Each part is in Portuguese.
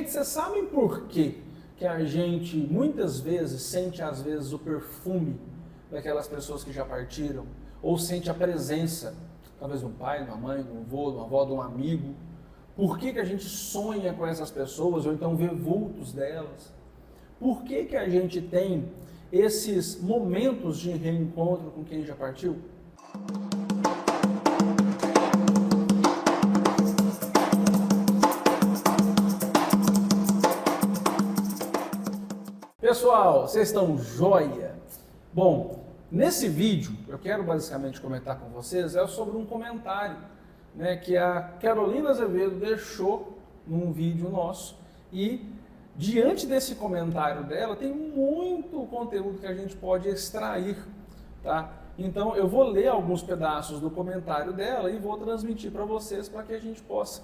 Gente, vocês sabem por quê que a gente muitas vezes sente às vezes o perfume daquelas pessoas que já partiram, ou sente a presença, talvez de um pai, de uma mãe, de um avô, de uma avó, de um amigo? Por que que a gente sonha com essas pessoas, ou então vê vultos delas? Por que que a gente tem esses momentos de reencontro com quem já partiu? Pessoal, vocês estão joia? Bom, nesse vídeo eu quero basicamente comentar com vocês sobre um comentário, né, que a Carolina Azevedo deixou num vídeo nosso, e diante desse comentário dela tem muito conteúdo que a gente pode extrair, tá? Então eu vou ler alguns pedaços do comentário dela e vou transmitir para vocês para que a gente possa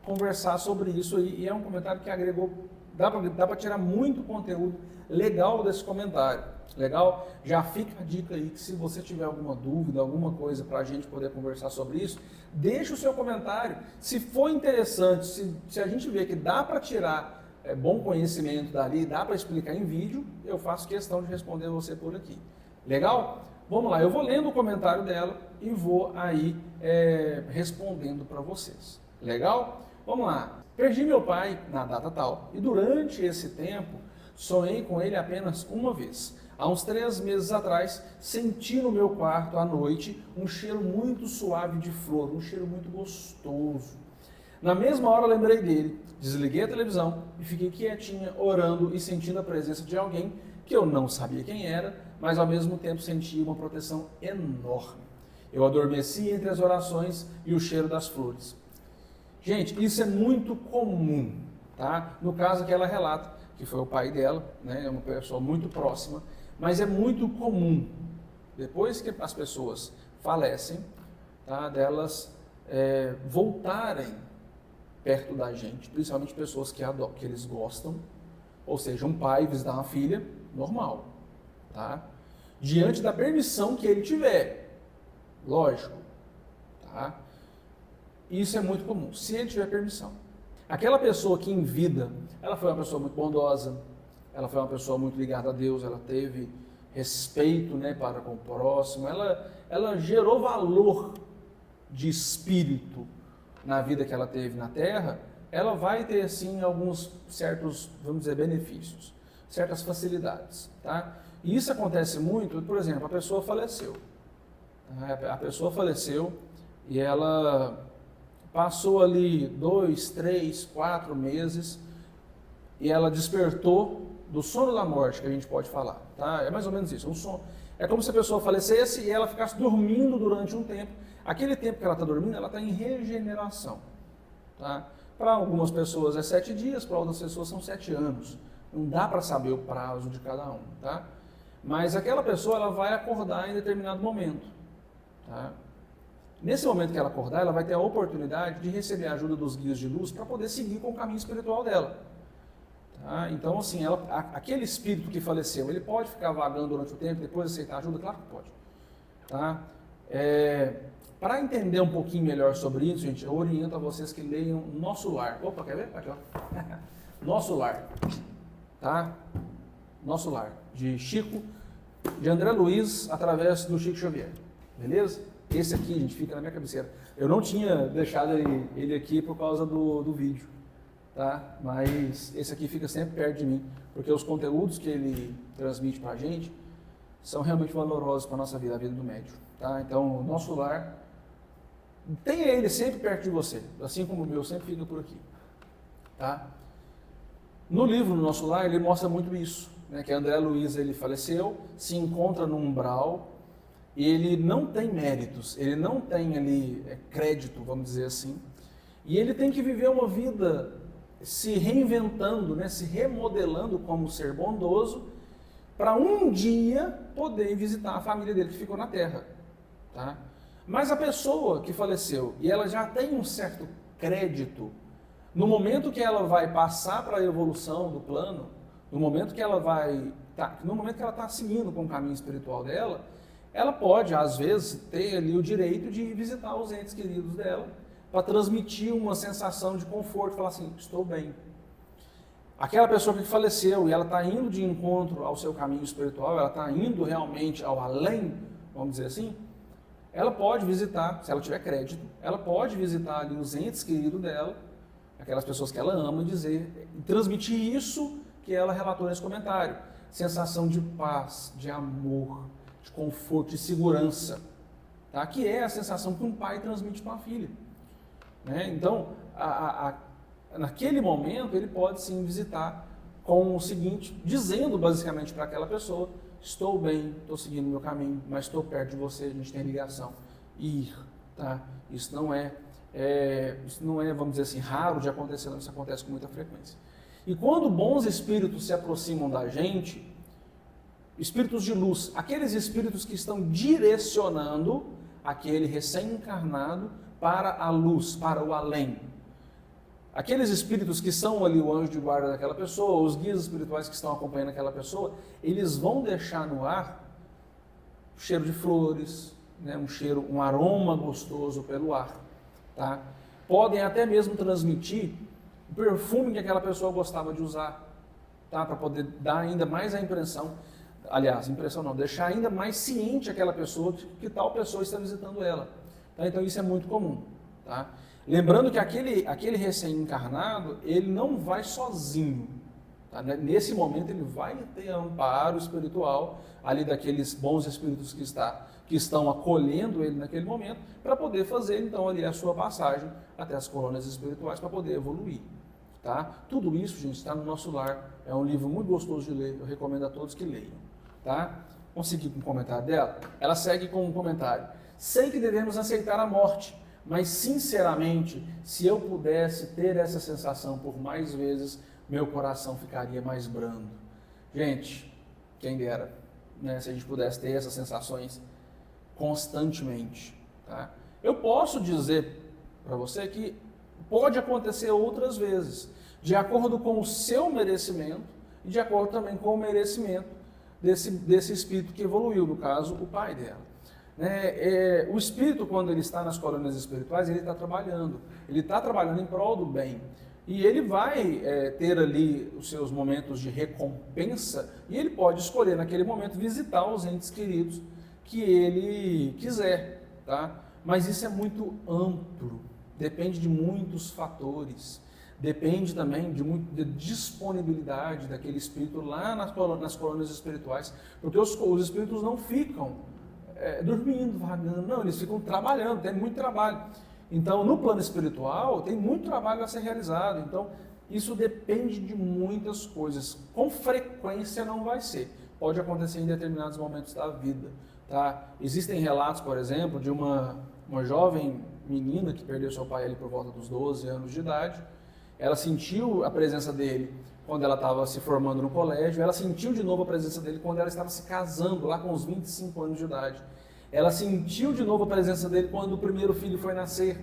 conversar sobre isso aí. E é um comentário que agregou, dá para tirar muito conteúdo legal desse comentário. Legal? Já fica a dica aí que se você tiver alguma dúvida, alguma coisa para a gente poder conversar sobre isso, deixa o seu comentário. Se for interessante, se a gente vê que dá para tirar bom conhecimento dali, dá para explicar em vídeo, eu faço questão de responder você por aqui. Legal? Vamos lá, eu vou lendo o comentário dela e vou aí respondendo para vocês. Legal? Vamos lá. Perdi meu pai na data tal e durante esse tempo sonhei com ele apenas uma vez. Há uns 3 meses atrás, senti no meu quarto à noite um cheiro muito suave de flor, um cheiro muito gostoso. Na mesma hora lembrei dele, desliguei a televisão e fiquei quietinha, orando e sentindo a presença de alguém que eu não sabia quem era, mas ao mesmo tempo sentia uma proteção enorme. Eu adormeci entre as orações e o cheiro das flores. Gente, isso é muito comum, tá? No caso que ela relata, que foi o pai dela, né? É uma pessoa muito próxima, mas é muito comum, depois que as pessoas falecem, tá? Delas voltarem perto da gente, principalmente pessoas que eles gostam, ou seja, um pai visitar uma filha, normal, tá? Diante da permissão que ele tiver, lógico, tá? Isso é muito comum, se ele tiver permissão. Aquela pessoa que em vida, ela foi uma pessoa muito bondosa, ela foi uma pessoa muito ligada a Deus, ela teve respeito, né, para com o próximo, ela gerou valor de espírito na vida que ela teve na Terra, ela vai ter, sim, alguns certos, vamos dizer, benefícios, certas facilidades, tá? E isso acontece muito, por exemplo, a pessoa faleceu. A pessoa faleceu e ela passou ali 2, 3, 4 meses e ela despertou do sono da morte, que a gente pode falar, tá? É mais ou menos isso, um sono. É como se a pessoa falecesse e ela ficasse dormindo durante um tempo. Aquele tempo que ela está dormindo, ela está em regeneração, tá? Para algumas pessoas é 7 dias, para outras pessoas são 7 anos. Não dá para saber o prazo de cada um, tá? Mas aquela pessoa, ela vai acordar em determinado momento, tá? Nesse momento que ela acordar, ela vai ter a oportunidade de receber a ajuda dos guias de luz para poder seguir com o caminho espiritual dela. Tá? Então, assim, aquele espírito que faleceu, ele pode ficar vagando durante o tempo, depois aceitar ajuda? Claro que pode. Tá? Para entender um pouquinho melhor sobre isso, gente, eu oriento a vocês que leiam Nosso Lar. Opa, quer ver? Aqui, ó. Nosso Lar. Tá? Nosso Lar, de André Luiz, através do Chico Xavier. Beleza? Esse aqui, gente, fica na minha cabeceira. Eu não tinha deixado ele aqui por causa do vídeo, tá? Mas esse aqui fica sempre perto de mim, porque os conteúdos que ele transmite pra gente são realmente valorosos para a nossa vida, a vida do médium, tá? Então, o Nosso Lar, tenha ele sempre perto de você, assim como o meu sempre fica por aqui, tá? No livro, no Nosso Lar, ele mostra muito isso, né? Que André Luiz, ele faleceu, se encontra no umbral, e ele não tem méritos, ele não tem ali crédito, vamos dizer assim, e ele tem que viver uma vida se reinventando, né, se remodelando como ser bondoso, para um dia poder visitar a família dele que ficou na Terra. Tá? Mas a pessoa que faleceu, e ela já tem um certo crédito, no momento que ela vai passar para a evolução do plano, no momento que ela está seguindo com o caminho espiritual dela, ela pode, às vezes, ter ali o direito de visitar os entes queridos dela para transmitir uma sensação de conforto, falar assim, estou bem. aquela pessoa que faleceu e ela está indo de encontro ao seu caminho espiritual, ela está indo realmente ao além, vamos dizer assim, ela pode visitar, se ela tiver crédito, ela pode visitar ali os entes queridos dela, aquelas pessoas que ela ama, e transmitir isso que ela relatou nesse comentário. Sensação de paz, de amor, de conforto, de segurança, tá? Que é a sensação que um pai transmite para uma filha. Né? Então, naquele momento, ele pode sim visitar com o seguinte, dizendo basicamente para aquela pessoa: estou bem, estou seguindo o meu caminho, mas estou perto de você, a gente tem ligação. Ir, tá? Isso não é, vamos dizer assim, raro de acontecer, não, isso acontece com muita frequência. E quando bons espíritos se aproximam da gente, espíritos de luz, aqueles espíritos que estão direcionando aquele recém-encarnado para a luz, para o além. Aqueles espíritos que são ali o anjo de guarda daquela pessoa, os guias espirituais que estão acompanhando aquela pessoa, eles vão deixar no ar cheiro de flores, né, um aroma gostoso pelo ar. Tá? Podem até mesmo transmitir o perfume que aquela pessoa gostava de usar, tá? Para poder dar ainda mais a impressão, aliás, impressão não, deixar ainda mais ciente aquela pessoa que tal pessoa está visitando ela. Tá? Então isso é muito comum. Tá? Lembrando que aquele recém-encarnado, ele não vai sozinho. Tá? Nesse momento ele vai ter amparo espiritual ali daqueles bons espíritos que estão acolhendo ele naquele momento, para poder fazer então ali a sua passagem até as colônias espirituais, para poder evoluir. Tá? Tudo isso, gente, está no nosso lar. É um livro muito gostoso de ler, eu recomendo a todos que leiam. Tá? Vamos seguir com o comentário dela? Ela segue com um comentário: sei que devemos aceitar a morte, mas sinceramente, se eu pudesse ter essa sensação por mais vezes, meu coração ficaria mais brando. Gente, quem dera, né, se a gente pudesse ter essas sensações constantemente. Tá? Eu posso dizer para você que pode acontecer outras vezes, de acordo com o seu merecimento e de acordo também com o merecimento desse espírito que evoluiu, no caso, o pai dela. O espírito, quando ele está nas colônias espirituais, ele está trabalhando em prol do bem. E ele vai ter ali os seus momentos de recompensa, e ele pode escolher naquele momento visitar os entes queridos que ele quiser. Tá? Mas isso é muito amplo, depende de muitos fatores. Depende também de disponibilidade daquele espírito lá nas colônias espirituais, porque os espíritos não ficam dormindo, vagando, não, eles ficam trabalhando, tem muito trabalho. Então, no plano espiritual, tem muito trabalho a ser realizado. Então, isso depende de muitas coisas. Com frequência não vai ser. Pode acontecer em determinados momentos da vida. Tá? Existem relatos, por exemplo, de uma jovem menina que perdeu seu pai ali por volta dos 12 anos de idade. Ela sentiu a presença dele quando ela estava se formando no colégio, ela sentiu de novo a presença dele quando ela estava se casando, lá com os 25 anos de idade. Ela sentiu de novo a presença dele quando o primeiro filho foi nascer,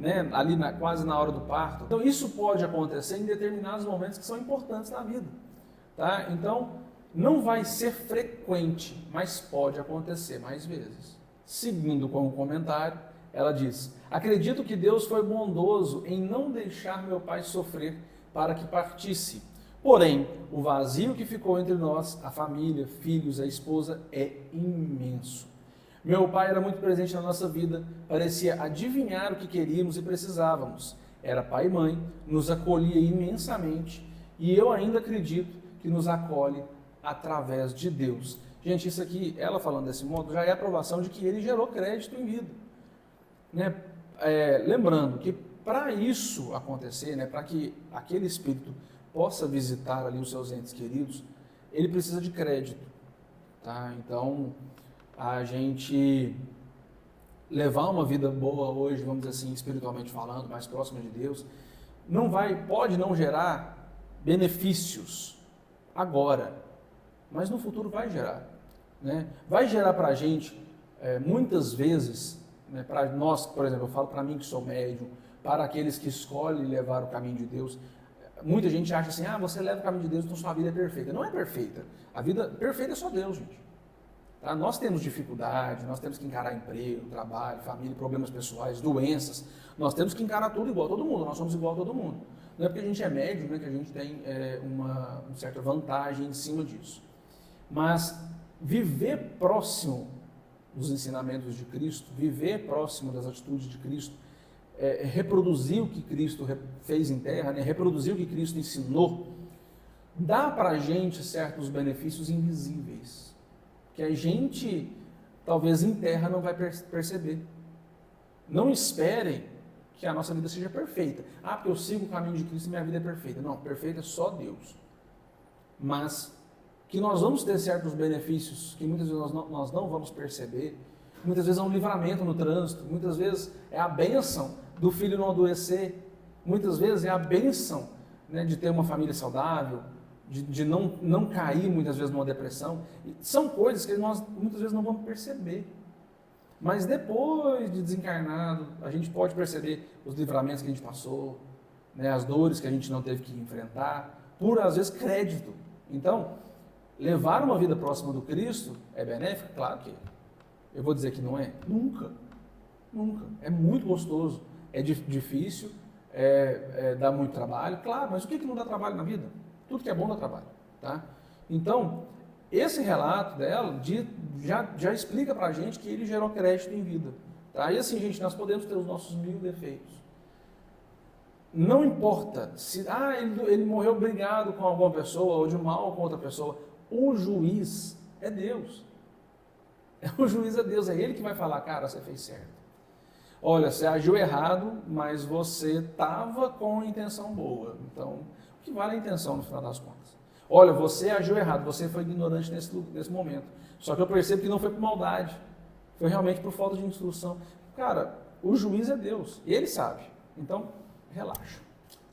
né, ali quase na hora do parto. Então isso pode acontecer em determinados momentos que são importantes na vida. Tá? Então não vai ser frequente, mas pode acontecer mais vezes. Seguindo com o comentário, ela diz: acredito que Deus foi bondoso em não deixar meu pai sofrer para que partisse. Porém, o vazio que ficou entre nós, a família, filhos, a esposa, é imenso. Meu pai era muito presente na nossa vida, parecia adivinhar o que queríamos e precisávamos. Era pai e mãe, nos acolhia imensamente e eu ainda acredito que nos acolhe através de Deus. Gente, isso aqui, ela falando desse modo, já é a aprovação de que ele gerou crédito em vida. Né? Lembrando que para isso acontecer, né, para que aquele espírito possa visitar ali os seus entes queridos, ele precisa de crédito. Tá? Então, a gente levar uma vida boa hoje, vamos dizer assim, espiritualmente falando, mais próxima de Deus, pode não gerar benefícios agora, mas no futuro vai gerar. Né? Vai gerar para a gente, muitas vezes, né, para nós, por exemplo, eu falo para mim que sou médium, para aqueles que escolhem levar o caminho de Deus, muita gente acha assim: você leva o caminho de Deus, então sua vida é perfeita. Não é perfeita. A vida perfeita é só Deus, gente. Tá? Nós temos dificuldade, nós temos que encarar emprego, trabalho, família, problemas pessoais, doenças. Nós temos que encarar tudo igual a todo mundo, nós somos igual a todo mundo. Não é porque a gente é médium, né, que a gente tem uma certa vantagem em cima disso. Mas viver próximo dos ensinamentos de Cristo, viver próximo das atitudes de Cristo, reproduzir o que Cristo fez em terra, né, reproduzir o que Cristo ensinou, dá para a gente certos benefícios invisíveis, que a gente, talvez em terra, não vai perceber. Não esperem que a nossa vida seja perfeita. Ah, porque eu sigo o caminho de Cristo e minha vida é perfeita. Não, perfeita é só Deus. Mas que nós vamos ter certos benefícios que muitas vezes nós não vamos perceber. Muitas vezes é um livramento no trânsito, muitas vezes é a bênção do filho não adoecer, muitas vezes é a bênção, né, de ter uma família saudável, de não cair muitas vezes numa depressão. São coisas que nós muitas vezes não vamos perceber. Mas depois de desencarnado, a gente pode perceber os livramentos que a gente passou, né, as dores que a gente não teve que enfrentar, por às vezes crédito. Então, levar uma vida próxima do Cristo é benéfico? Claro que eu vou dizer que não é. Nunca. Nunca. É muito gostoso, é difícil, dá muito trabalho, claro, mas o que não dá trabalho na vida? Tudo que é bom dá trabalho, tá? Então, esse relato dela já explica pra gente que ele gerou crédito em vida, tá? E assim, gente, nós podemos ter os nossos 1000 defeitos. Não importa se ele morreu brigado com alguma pessoa ou de mal com outra pessoa, o juiz é Deus. O juiz é Deus, é ele que vai falar, cara, você fez certo. Olha, você agiu errado, mas você estava com a intenção boa. Então, o que vale a intenção no final das contas? Olha, você agiu errado, você foi ignorante nesse momento. Só que eu percebo que não foi por maldade, foi realmente por falta de instrução. Cara, o juiz é Deus, ele sabe. Então, relaxa.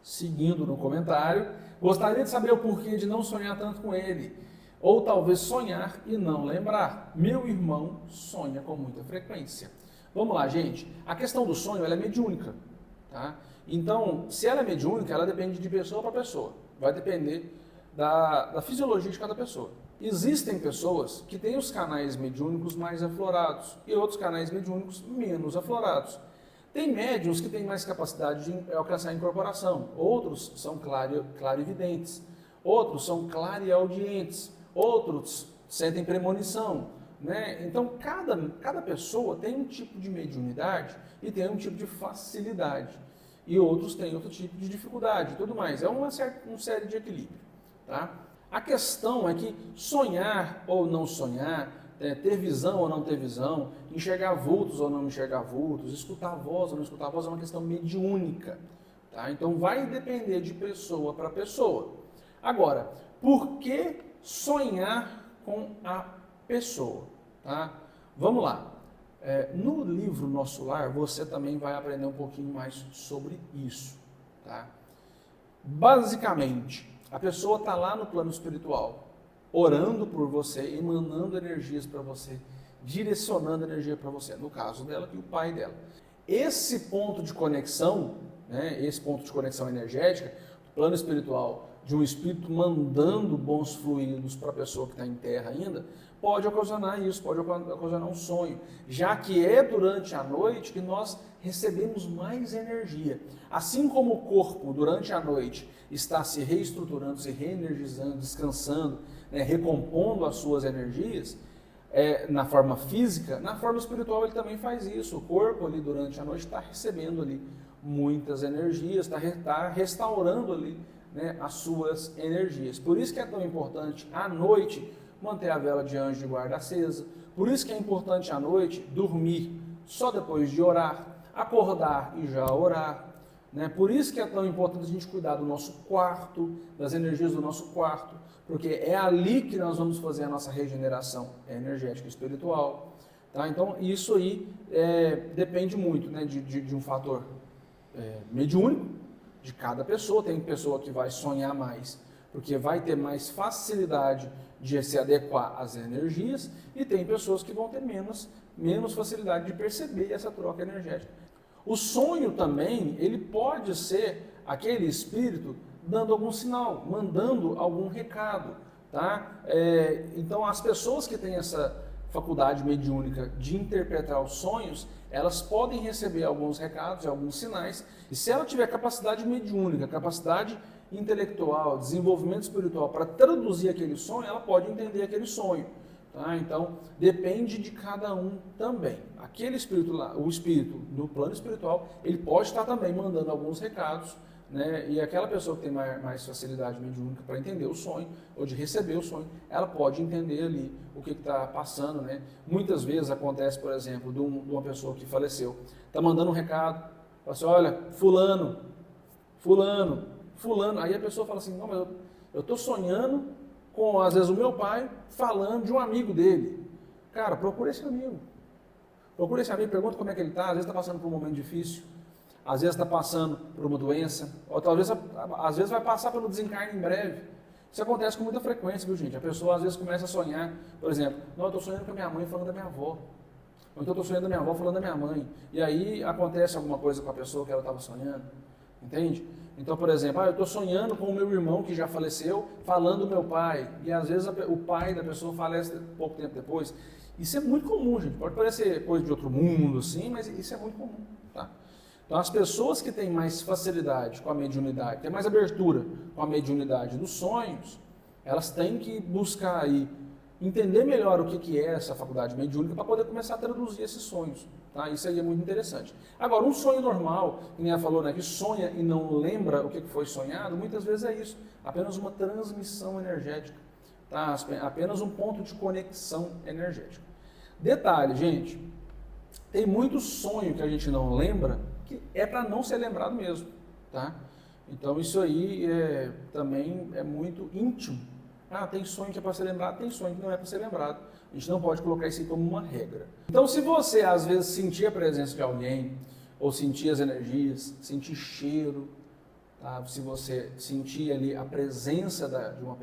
Seguindo no comentário, gostaria de saber o porquê de não sonhar tanto com ele. Ou talvez sonhar e não lembrar. Meu irmão sonha com muita frequência. Vamos lá, gente. A questão do sonho, ela é mediúnica, tá? Então, se ela é mediúnica, ela depende de pessoa para pessoa. Vai depender da fisiologia de cada pessoa. Existem pessoas que têm os canais mediúnicos mais aflorados e outros canais mediúnicos menos aflorados. Tem médiuns que têm mais capacidade de alcançar a incorporação. Outros são clarividentes. Outros são clareaudientes. Outros sentem premonição. Né? Então, cada pessoa tem um tipo de mediunidade e tem um tipo de facilidade. E outros têm outro tipo de dificuldade e tudo mais. É uma série de equilíbrio. Tá? A questão é que sonhar ou não sonhar, ter visão ou não ter visão, enxergar vultos ou não enxergar vultos, escutar voz ou não escutar voz é uma questão mediúnica. Tá? Então, vai depender de pessoa para pessoa. Agora, por que sonhar com a pessoa, tá? Vamos lá. No livro Nosso Lar, você também vai aprender um pouquinho mais sobre isso, tá? Basicamente, a pessoa está lá no plano espiritual, orando por você, emanando energias para você, direcionando energia para você. No caso dela e o pai dela. Esse ponto de conexão, né, esse ponto de conexão energética, do plano espiritual, de um espírito mandando bons fluidos para a pessoa que está em terra ainda, pode ocasionar isso, pode ocasionar um sonho, já que é durante a noite que nós recebemos mais energia. Assim como o corpo, durante a noite, está se reestruturando, se reenergizando, descansando, né, recompondo as suas energias, na forma física, na forma espiritual ele também faz isso. O corpo ali durante a noite está recebendo ali muitas energias, está restaurando ali, né, as suas energias. Por isso que é tão importante à noite manter a vela de anjo de guarda acesa. Por isso que é importante à noite dormir só depois de orar, acordar e já orar. Né? Por isso que é tão importante a gente cuidar do nosso quarto, das energias do nosso quarto, porque é ali que nós vamos fazer a nossa regeneração energética e espiritual. Tá? Então isso aí depende muito, né, de um fator mediúnico de cada pessoa. Tem pessoa que vai sonhar mais, porque vai ter mais facilidade de se adequar às energias, e tem pessoas que vão ter menos facilidade de perceber essa troca energética. O sonho também, ele pode ser aquele espírito dando algum sinal, mandando algum recado, tá? Então, as pessoas que têm essa faculdade mediúnica de interpretar os sonhos, elas podem receber alguns recados, alguns sinais, e se ela tiver capacidade mediúnica, capacidade intelectual, desenvolvimento espiritual para traduzir aquele sonho, ela pode entender aquele sonho. Tá? Então, depende de cada um também. Aquele espírito lá, o espírito no plano espiritual, ele pode estar também mandando alguns recados, né? E aquela pessoa que tem mais facilidade mediúnica para entender o sonho, ou de receber o sonho, ela pode entender ali o que está passando, né? Muitas vezes acontece, por exemplo, de uma pessoa que faleceu, está mandando um recado, fala assim, olha, fulano, aí a pessoa fala assim, não, mas eu estou sonhando com, às vezes, o meu pai falando de um amigo dele. Cara, procura esse amigo, pergunta como é que ele está, às vezes está passando por um momento difícil, às vezes está passando por uma doença, ou talvez, às vezes vai passar pelo desencarne em breve. Isso acontece com muita frequência, viu, gente? A pessoa às vezes começa a sonhar, por exemplo, não, eu estou sonhando com a minha mãe falando da minha avó, ou então eu estou sonhando da minha avó falando da minha mãe, e aí acontece alguma coisa com a pessoa que ela estava sonhando, entende? Então, por exemplo, eu estou sonhando com o meu irmão que já faleceu, falando do meu pai, e às vezes o pai da pessoa falece pouco tempo depois. Isso é muito comum, gente. Pode parecer coisa de outro mundo, assim, mas isso é muito comum, tá? Então, as pessoas que têm mais facilidade com a mediunidade, têm mais abertura com a mediunidade dos sonhos, elas têm que buscar aí entender melhor o que é essa faculdade mediúnica para poder começar a traduzir esses sonhos. Tá? Isso aí é muito interessante. Agora, um sonho normal, que nem ela falou, né, que sonha e não lembra o que foi sonhado, muitas vezes é isso, apenas uma transmissão energética, tá? Apenas um ponto de conexão energética. Detalhe, gente, tem muito sonho que a gente não lembra, que é para não ser lembrado mesmo. Tá? Então, isso aí também é muito íntimo. Tem sonho que é para ser lembrado, tem sonho que não é para ser lembrado. A gente não pode colocar isso aí como uma regra. Então, se você, às vezes, sentir a presença de alguém, ou sentir as energias, sentir cheiro, tá? Se você sentir ali a presença de uma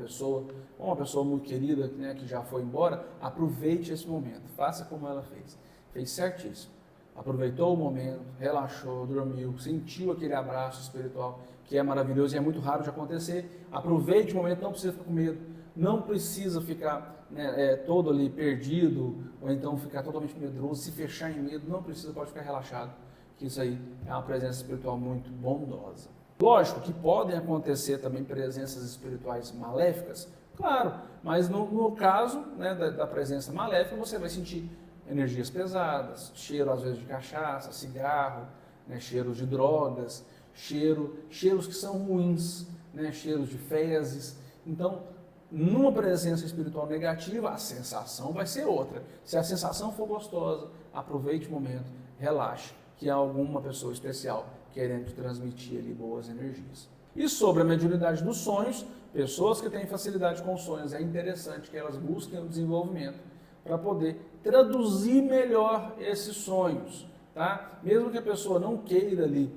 pessoa muito querida, né, que já foi embora, aproveite esse momento, faça como ela fez. Fez certíssimo. Aproveitou o momento, relaxou, dormiu, sentiu aquele abraço espiritual, que é maravilhoso e é muito raro de acontecer. Aproveite o momento, não precisa ficar com medo. Não precisa ficar, né, todo ali perdido, ou então ficar totalmente medroso, se fechar em medo, não precisa, pode ficar relaxado, que isso aí é uma presença espiritual muito bondosa. Lógico que podem acontecer também presenças espirituais maléficas, claro, mas no caso, né, da presença maléfica, você vai sentir energias pesadas, cheiro às vezes de cachaça, cigarro, né, cheiros de drogas, cheiros que são ruins, né, cheiros de fezes. Então, numa presença espiritual negativa, a sensação vai ser outra. Se a sensação for gostosa, aproveite o momento, relaxe, que há alguma pessoa especial querendo te transmitir ali boas energias. E sobre a mediunidade dos sonhos, pessoas que têm facilidade com sonhos, é interessante que elas busquem o desenvolvimento para poder traduzir melhor esses sonhos. Tá? Mesmo que a pessoa não queira ali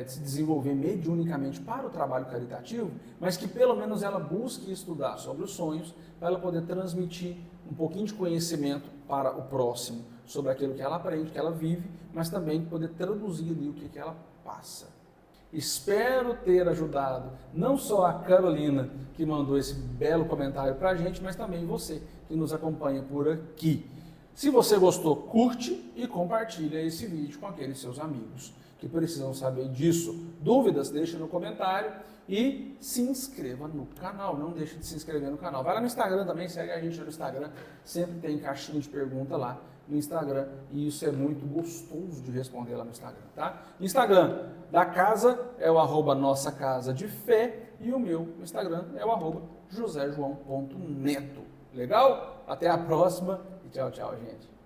se desenvolver mediunicamente para o trabalho caritativo, mas que pelo menos ela busque estudar sobre os sonhos, para ela poder transmitir um pouquinho de conhecimento para o próximo, sobre aquilo que ela aprende, que ela vive, mas também poder traduzir ali o que ela passa. Espero ter ajudado não só a Carolina, que mandou esse belo comentário para a gente, mas também você, que nos acompanha por aqui. Se você gostou, curte e compartilha esse vídeo com aqueles seus amigos que precisam saber disso. Dúvidas, deixa no comentário e se inscreva no canal. Não deixe de se inscrever no canal. Vai lá no Instagram também, segue a gente no Instagram. Sempre tem caixinha de pergunta lá no Instagram e isso é muito gostoso de responder lá no Instagram, tá? Instagram da casa é o @nossa casa de fé e o meu Instagram é o @josejoão.neto. Legal? Até a próxima e tchau, tchau, gente.